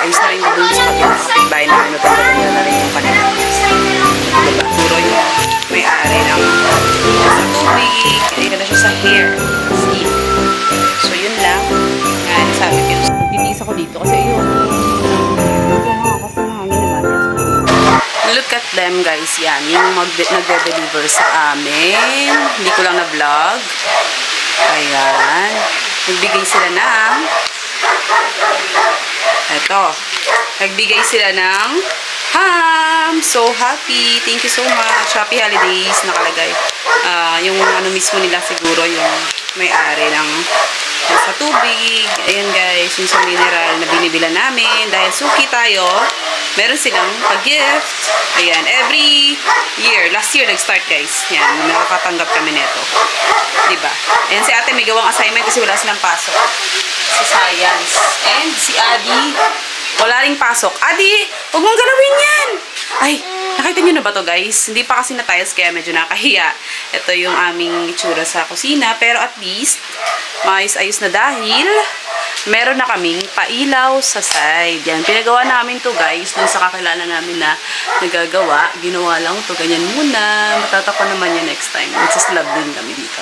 ayos na rin doon sa kabila. Kapitbahay namin, maganda na rin yung kanila. Diba? Puro yung may-ari ng sa tubig. Ayun na siya sa hair. Skin. So, yun lang. Yan, sabi ko yung titiis ako dito kasi yun. Look at them guys. Yan, yung nagde-deliver sa amin. Hindi ko lang na-vlog. Ayan. Nagbigay sila ng nagbigay sila ng ham. So happy. Thank you so much. Happy holidays nakalagay. Yung ano mismo nila siguro yung may-ari ng sa tubig. Ayan guys, yung sa mineral na binibila namin. Dahil suki tayo, meron silang pag-gift. Ayan, every year. Last year nag-start guys. Yan, nakakatanggap kami nito. Diba? Ayan, si ate may gawang assignment kasi wala silang pasok. Si Science. And si Adi, wala ring pasok. Adi, huwag mong galawin yan! Ay, nakita nyo na ba to guys? Hindi pa kasi na-tiles kaya medyo nakahiya. Ito yung aming itsura sa kusina. Pero at least, maayos-ayos na dahil meron na kaming pailaw sa side. Yan, pinagawa namin to guys. Dun sa kakilala namin na nagagawa. Ginawa lang to. Ganyan muna. Matatapon naman yan next time. Magsaslab din kami dito.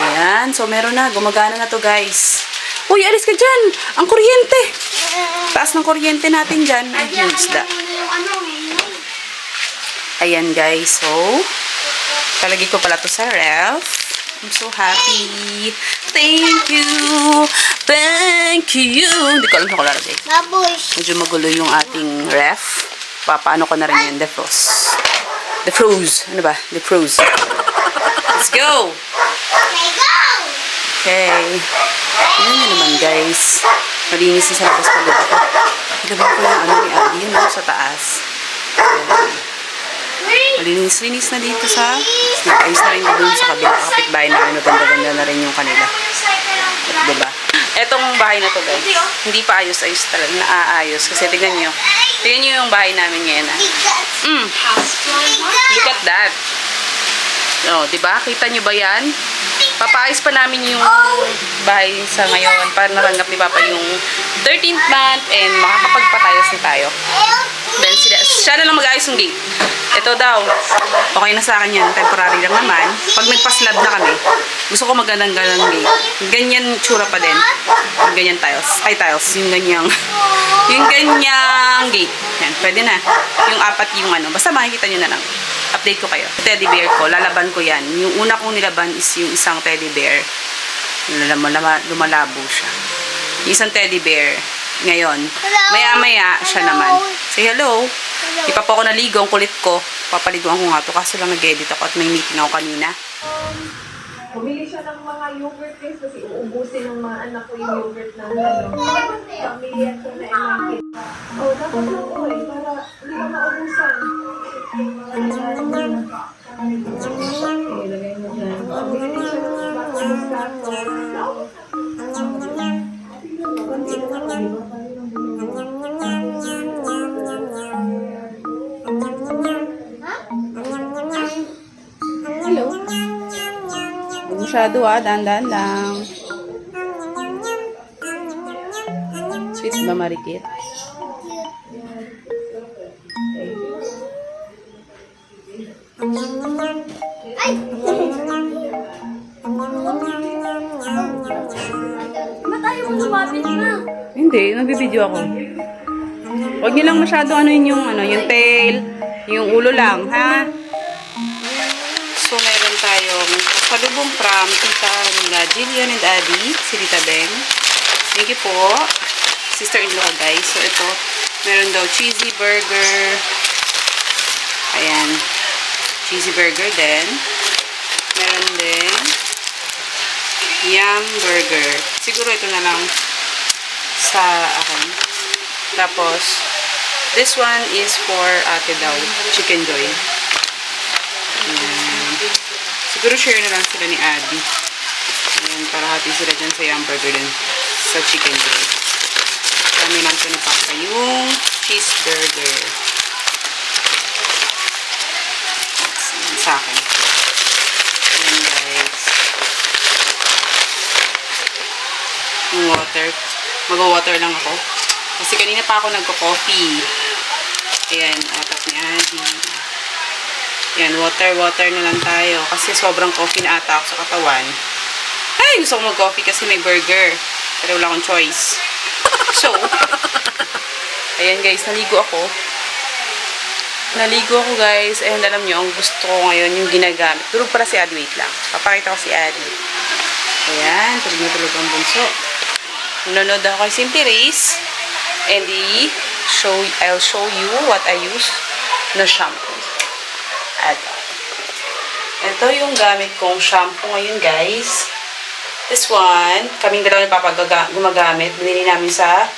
Ayan. So, meron na. Gumagana na to guys. Uy, alis ka dyan! Ang kuryente! Taas ng kuryente natin dyan. Yung isda. Ayan guys. So, talagay ko pala to sa ref. I'm so happy. Thank you. Thank you. Hindi ko alam kung lalagay. Medyo magulo yung ating ref. Papaano ko na rin yan. Defrost. Defrost. Ano ba? Defrost. Let's go. Okay. Ayan na naman guys. Malinis na sa labas pag ko. Ilabang ko yung ano ni Adi. Yun sa taas. Malinis-linis na dito sa ayos na rin doon sa kabila. Kapitbahay namin. Maganda-ganda na rin yung kanila. At diba? Etong bahay na to guys. Hindi pa ayos-ayos talaga. Naaayos. Kasi tignan nyo. Tignan nyo yung bahay namin ngayon. Look at that. Oh, diba? Kita nyo ba yan? Papaayos pa namin yung bahay sa ngayon para natanggap ni Papa yung 13th month and makakapagpatayos na tayo. Then siya na lang mag-ayos yung gate. Ito daw, okay na sa akin yan. Temporary lang naman. Pag nagpa-slab na kami, gusto ko magandang-gandang gate. Ganyan tsura pa din. Ganyan tiles. Ay, tiles. Yung ganyang gate. Yan, pwede na. Yung apat yung ano. Basta makikita nyo na lang. Update ko kayo. Teddy bear ko, lalaban ko yan. Yung una kong nilaban is yung isang teddy bear. Lumalabo siya. Yung isang teddy bear. Ngayon, maya-maya siya naman. Say hello. Di pa po ako naligo. Ang kulit ko. Papaliguan ko nga to. Kaso lang nag-edit ako at may meeting ako kanina. Bumili siya ng mga yogurt guys kasi uubusin ng mga anak ko yung yogurt na ano. Pamili at siya na emakit. Oh, dapat lang ko eh. Para hindi ka maubusan. Ilagay mo dyan. Bumili siya ng mga batang Hello. Masyado dahan-dahan lang. Sweet ba marikit? Ay! Ba't ayaw mo lumapit na? Hindi, nagbibideo ako. Huwag niyo lang masyado yung tail, yung ulo lang, ha? So, meron tayong pasalubong from tita nila Jillian and Adi, si Tita Beng. Thank you po. Sister-in-law ka guys. So, ito, meron daw cheesy burger. Ayan. Cheesy burger din. Meron din yum burger. Siguro ito na lang sa akin. Tapos, this one is for ate daw. Chicken joy. Ayan. Siguro share na lang sila ni Adi. Ayan, para hati sila dyan sa yum burger din. Sa chicken joy. Kami lang ito ni Papa yung cheeseburger. Sa akin. Ayan guys. Yung water. Mag-water lang ako. Kasi kanina pa ako nagko-coffee. Ayan, apat ni Adi. Ayan, water na lang tayo. Kasi sobrang coffee na ata ako sa katawan. Ay, gusto ko mag-coffee kasi may burger. Pero wala akong choice. So, ayan guys, naligo ako. Naligo ako guys. And alam nyo, ang gusto ko ngayon yung ginagamit. Tulog para si Adi. Wait lang. Papakita ko si Adi. Ayan, tulog na tulog ang bunso. Nanonood ako kay Simply Race. And I'll show you what I use na shampoo. At ito yung gamit kong shampoo ngayon guys. This one, kaming dalawa na gumagamit. Binili namin sa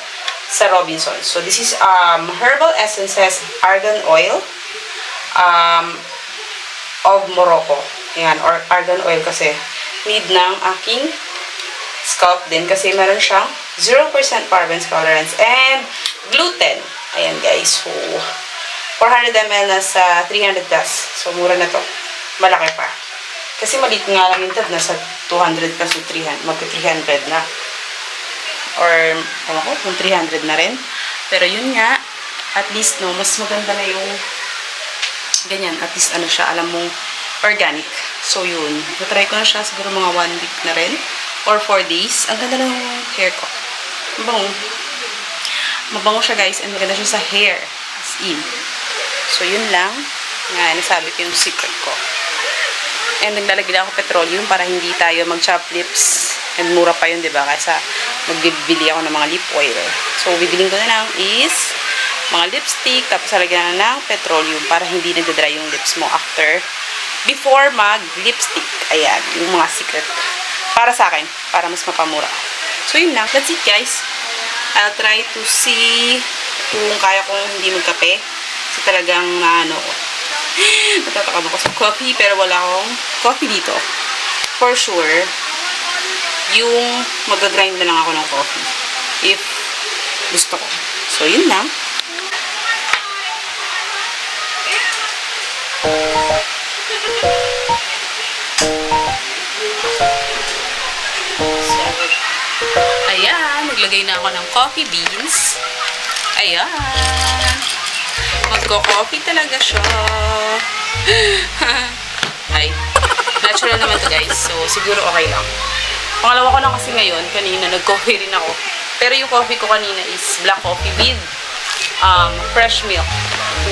Robinsons. So this is Herbal Essences Argan Oil of Morocco. Ayan, or argan oil kasi need ng aking scalp din kasi meron siyang 0% parabens, colorants, and gluten. Ayan guys, so 400 ml na sa 300 plus. So mura na to. Malaki pa. Kasi maliit nga lang yung tab, nasa 200 plus o 300, magka-300 na. Or, ewan ko, kung 300 na rin. Pero yun nga, at least, no, mas maganda na yung ganyan. At least, ano siya, alam mong organic. So, yun. Natry ko na siya, siguro mga 1 week na rin. Or 4 days. Ang ganda ng hair ko. Mabango. Mabango siya, guys. And maganda siya sa hair. As in. So, yun lang. Nga, nasabi ko yung secret ko. And naglalagay lang ako petroleum para hindi tayo mag-chop lips. And mura pa yun, diba? Kaysa magbibili ako ng mga lip oil. So, bibiling ko na lang is mga lipstick. Tapos lagyan na ng petroleum para hindi nagdadry yung lips mo before mag-lipstick. Ayan, yung mga secret. Para sa akin, para mas mapamura. So, yun lang. That's it, guys. I'll try to see kung kaya kong hindi magkape. Kasi talagang naano ko. Natatakam ako sa coffee, pero wala akong coffee dito. For sure, yung mag-grind na lang ako ng coffee. If gusto ko. So, yun lang. So, ayan. Naglagay na ako ng coffee beans. Ayan. Magko-coffee talaga siya. Ay. Natural naman to guys. So, siguro okay lang. Pangalawa ko na kasi ngayon. Kanina, nag-coffee rin ako. Pero yung coffee ko kanina is black coffee with fresh milk.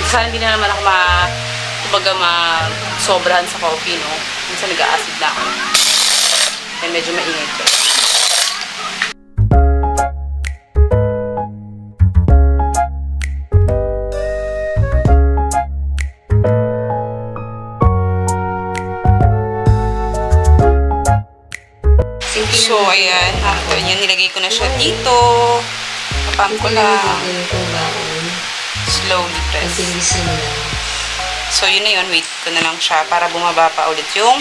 Sana hindi na naman ako sobrahan sa coffee, no? Minsan nag-a-acid na ako. Kaya medyo maingay ko. So, ayan. After yan, nilagay ko na siya dito. Kapam ko lang. Slowly press. So, yun na yun. Wait ko na lang siya para bumaba pa ulit yung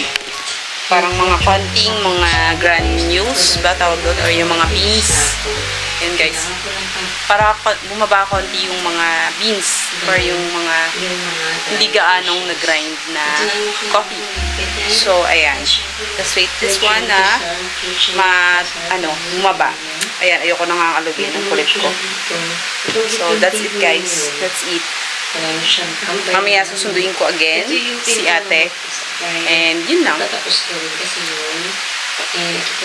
parang mga konting mga granules ba tawag doon? Or yung mga beans. Yan guys. Para bumaba konti yung mga beans or yung mga hindi gaanong nag-grind na coffee. So, ayan. Just wait this one na bumaba. Ayan, ayoko na nga kalugin ng kulit ko. So, that's it guys. That's it. Mamaya susunduin ko again si ate. And yun lang.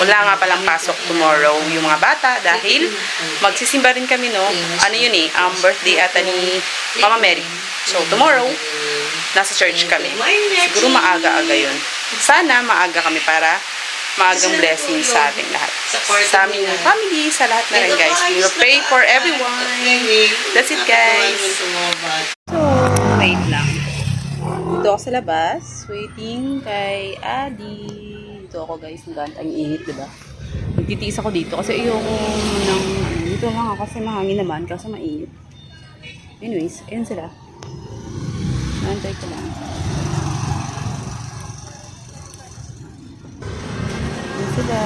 Wala nga palang pasok tomorrow yung mga bata dahil magsisimba rin kami, no? Ano yun eh, birthday ata ni Mama Mary. So, tomorrow, nasa church kami. Siguro maaga-aga yun. Sana maaga kami para maagang blessing sa ating lahat. Sa aming family, sa lahat na rin, guys. We will pray for everyone. That's it, guys. So, wait lang. Dito ako sa labas, waiting kay Adi. Dito ako, guys. Ang init, diba? Nagtitiis ako dito kasi ayoko nang dito lang ako kasi mahangin naman kasi mainit. Anyways, ayun sila. Nantay ko lang. Sila.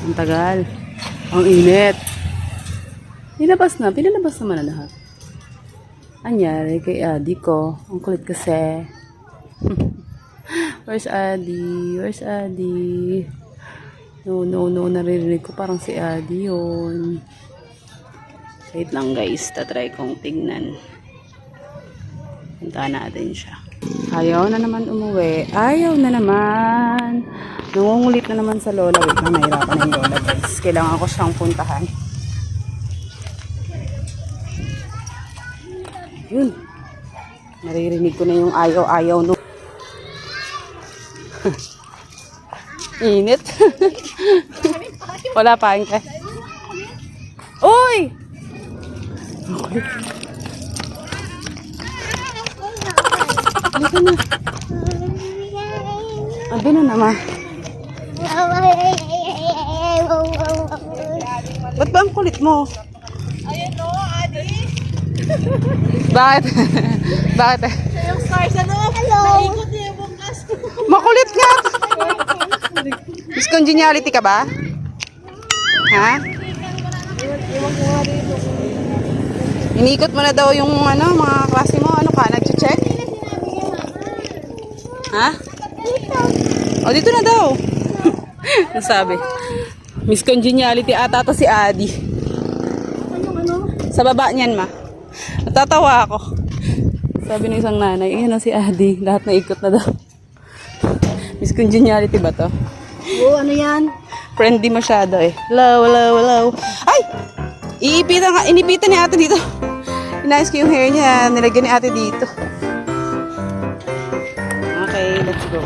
Ang tagal. Ang init. Pinalabas naman na lahat. Anyari kay Adi ko. Ang kulit kasi. Where's Adi? No. Naririnig ko parang si Adi yun. Wait lang guys. Tatry kong tignan. Punta natin siya. Ayaw na naman umuwi. Ayaw na naman. Nangungulit na naman sa lola. Wait lang, nahirapan na yung lola guys. Kailangan ko siyang puntahan. Yun. Naririnig ko na yung ayaw-ayaw no. Init. Wala pa ang kay. Uy! Halika na. Abi na naman. Ba't ba ang kulit mo? Ayun o, Adi. Bakit? Bakit? Yung scars ano? Hello. Naikot niya yung bukas. Makulit nga! Miss Congeniality ka ba? Ha? Inikot mo na daw yung ano, mga klase mo. Ano ka? Nag-check? Ha? O, dito na daw. Nasabi. Miss Congeniality ata to si Adi. Sa baba niyan, ma. Natatawa ako. Sabi ng isang nanay, ayun na si Adi. Lahat na ikot na daw. Miss Congeniality ba to? Oo, ano yan? Friendly masyado eh. Hello. Ay! Inipitan ni ate dito. Inayos ko yung hair niya. Nilagyan ni ate dito. Okay, let's go.